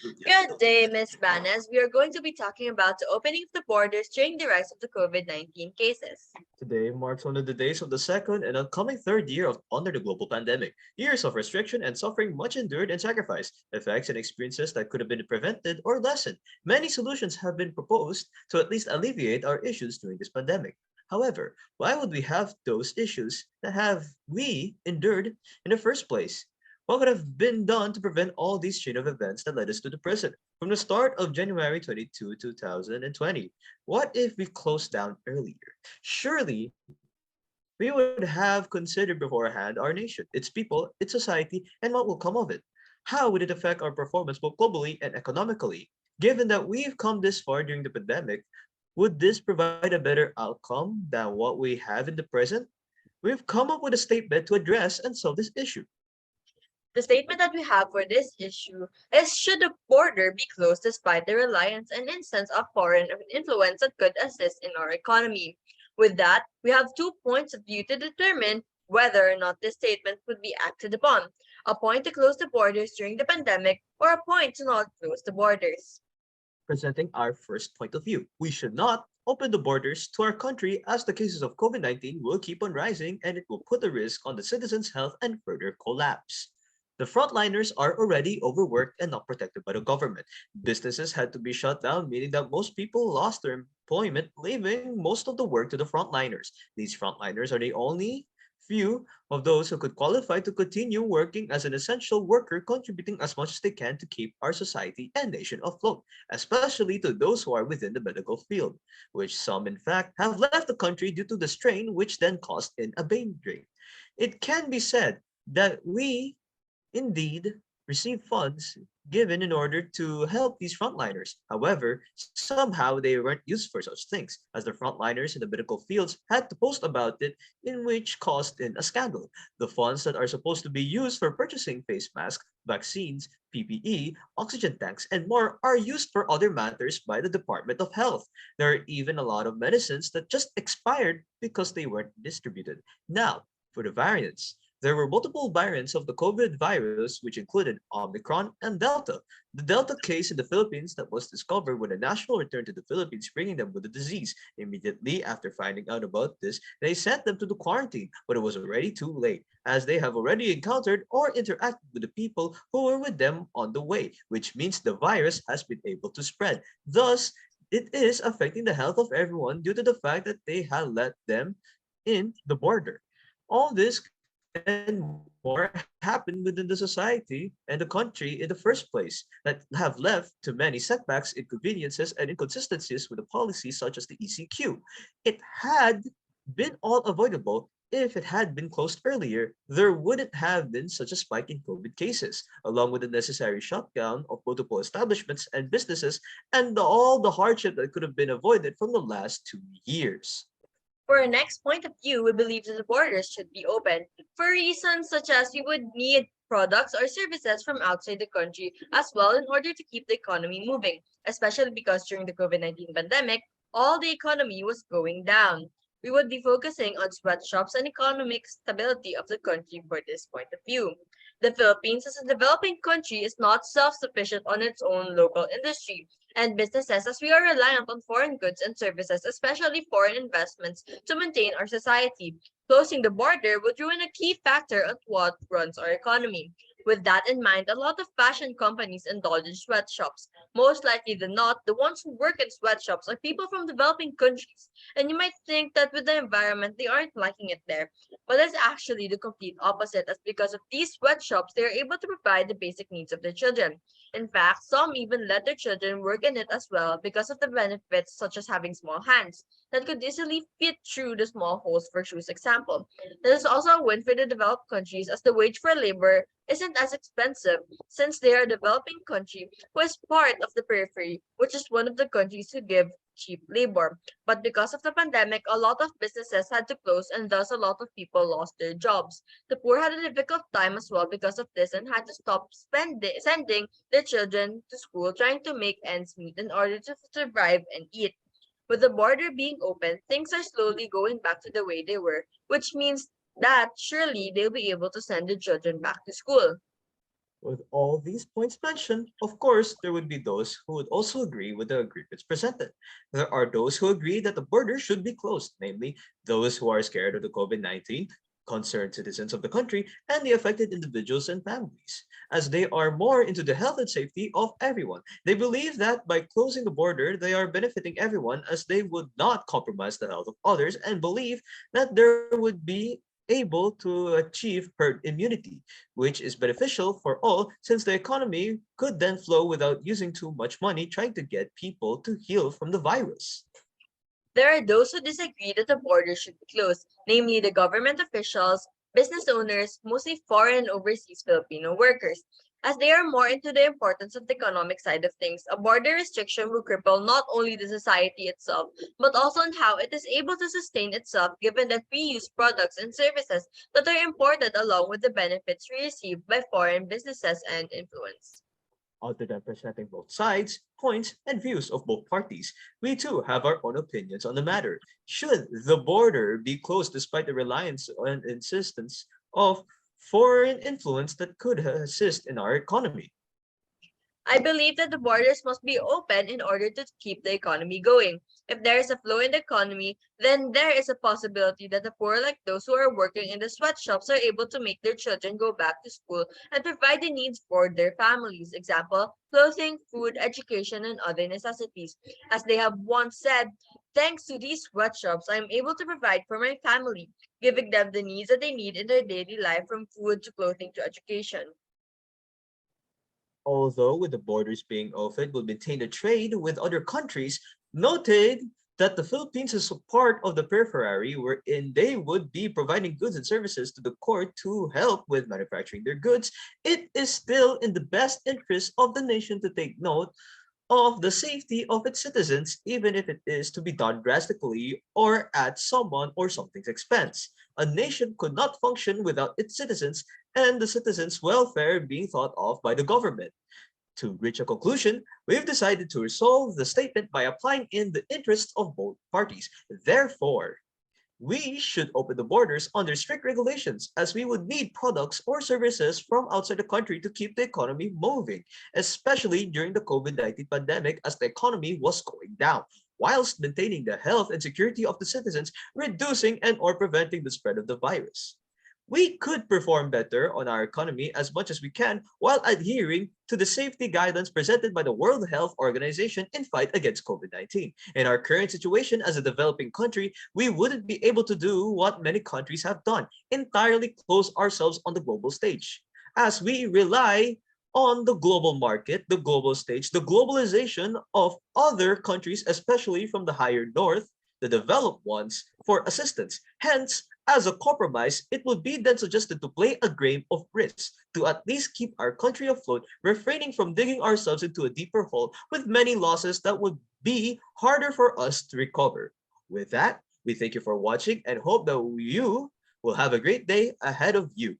Good day, Miss Banas. We are going to be talking about the opening of the borders during the rise of the COVID-19 cases. Today marks one of the days of the second and upcoming third year of under the global pandemic. Years of restriction and suffering much endured and sacrifice, effects and experiences that could have been prevented or lessened. Many solutions have been proposed to at least alleviate our issues during this pandemic. However, why would we have those issues that have we endured in the first place? What could have been done to prevent all these chain of events that led us to the present? From the start of January 22, 2020, what if we closed down earlier? Surely, we would have considered beforehand our nation, its people, its society, and what will come of it. How would it affect our performance both globally and economically? Given that we've come this far during the pandemic, would this provide a better outcome than what we have in the present? We've come up with a statement to address and solve this issue. The statement that we have for this issue is should the border be closed despite the reliance and instance of foreign influence that could assist in our economy? With that, we have 2 points of view to determine whether or not this statement would be acted upon. A point to close the borders during the pandemic or a point to not close the borders. Presenting our first point of view. We should not open the borders to our country as the cases of COVID-19 will keep on rising and it will put a risk on the citizens' health and further collapse. The frontliners are already overworked and not protected by the government. Businesses had to be shut down, meaning that most people lost their employment, leaving most of the work to the frontliners. These frontliners are the only few of those who could qualify to continue working as an essential worker, contributing as much as they can to keep our society and nation afloat, especially to those who are within the medical field, which some in fact have left the country due to the strain which then caused in a brain drain. It can be said that we indeed receive funds given in order to help these frontliners. However, somehow they weren't used for such things, as the frontliners in the medical fields had to post about it, in which caused in a scandal. The funds that are supposed to be used for purchasing face masks, vaccines, PPE, oxygen tanks, and more are used for other matters by the Department of Health. There are even a lot of medicines that just expired because they weren't distributed. Now, for the variants. There were multiple variants of the COVID virus, which included Omicron and Delta. The Delta case in the Philippines that was discovered when a national returned to the Philippines bringing them with the disease. Immediately after finding out about this, they sent them to the quarantine, but it was already too late, as they have already encountered or interacted with the people who were with them on the way, which means the virus has been able to spread. Thus, it is affecting the health of everyone due to the fact that they had let them in the border. All this and more happened within the society and the country in the first place that have left to many setbacks, inconveniences, and inconsistencies with the policies such as the ECQ. It had been all avoidable if it had been closed earlier. There wouldn't have been such a spike in COVID cases, along with the necessary shutdown of multiple establishments and businesses, and all the hardship that could have been avoided from the last 2 years. For our next point of view, we believe that the borders should be open for reasons such as we would need products or services from outside the country as well in order to keep the economy moving, especially because during the COVID-19 pandemic, all the economy was going down. We would be focusing on sweatshops and economic stability of the country for this point of view. The Philippines as a developing country is not self-sufficient on its own local industry and businesses as we are reliant on foreign goods and services, especially foreign investments, to maintain our society. Closing the border would ruin a key factor of what runs our economy. With that in mind, a lot of fashion companies indulge in sweatshops. Most likely than not, the ones who work in sweatshops are people from developing countries. And you might think that with the environment, they aren't liking it there. But it's actually the complete opposite, as because of these sweatshops, they are able to provide the basic needs of their children. In fact, some even let their children work in it as well because of the benefits such as having small hands that could easily fit through the small holes for shoes example. This is also a win for the developed countries as the wage for labor isn't as expensive since they are a developing country who is part of the periphery, which is one of the countries who give cheap labor. But because of the pandemic, a lot of businesses had to close and thus a lot of people lost their jobs. The poor had a difficult time as well because of this and had to stop sending their children to school trying to make ends meet in order to survive and eat. With the border being open, things are slowly going back to the way they were, which means that surely they'll be able to send the children back to school. With all these points mentioned, of course, there would be those who would also agree with the agreements presented. There are those who agree that the border should be closed, namely those who are scared of the COVID-19, concerned citizens of the country, and the affected individuals and families, as they are more into the health and safety of everyone. They believe that by closing the border, they are benefiting everyone as they would not compromise the health of others and believe that there would be able to achieve herd immunity, which is beneficial for all since the economy could then flow without using too much money trying to get people to heal from the virus. There are those who disagree that the border should be closed, namely the government officials, business owners, mostly foreign and overseas Filipino workers. As they are more into the importance of the economic side of things, a border restriction will cripple not only the society itself, but also on how it is able to sustain itself given that we use products and services that are imported along with the benefits we receive by foreign businesses and influence. Other than presenting both sides, points, and views of both parties, we too have our own opinions on the matter. Should the border be closed despite the reliance and insistence of foreign influence that could assist in our economy? I believe that the borders must be open in order to keep the economy going. If there is a flow in the economy, then there is a possibility that the poor, like those who are working in the sweatshops, are able to make their children go back to school and provide the needs for their families. Example, clothing, food, education, and other necessities. As they have once said, thanks to these sweatshops, I am able to provide for my family, giving them the needs that they need in their daily life from food to clothing to education. Although with the borders being open will maintain the trade with other countries, noted that the Philippines is a part of the periphery wherein they would be providing goods and services to the court to help with manufacturing their goods, it is still in the best interest of the nation to take note of the safety of its citizens, even if it is to be done drastically or at someone or something's expense. A nation could not function without its citizens and the citizens' welfare being thought of by the government. To reach a conclusion, we've decided to resolve the statement by applying in the interests of both parties. Therefore, we should open the borders under strict regulations as we would need products or services from outside the country to keep the economy moving, especially during the COVID-19 pandemic as the economy was going down, whilst maintaining the health and security of the citizens, reducing and or preventing the spread of the virus. We could perform better on our economy as much as we can while adhering to the safety guidelines presented by the World Health Organization in fight against COVID-19. In our current situation as a developing country, we wouldn't be able to do what many countries have done, entirely close ourselves on the global stage. As we rely on the global market, the global stage, the globalization of other countries, especially from the higher north, the developed ones, for assistance. Hence, as a compromise, it would be then suggested to play a game of risk to at least keep our country afloat, refraining from digging ourselves into a deeper hole with many losses that would be harder for us to recover. With that, we thank you for watching and hope that you will have a great day ahead of you.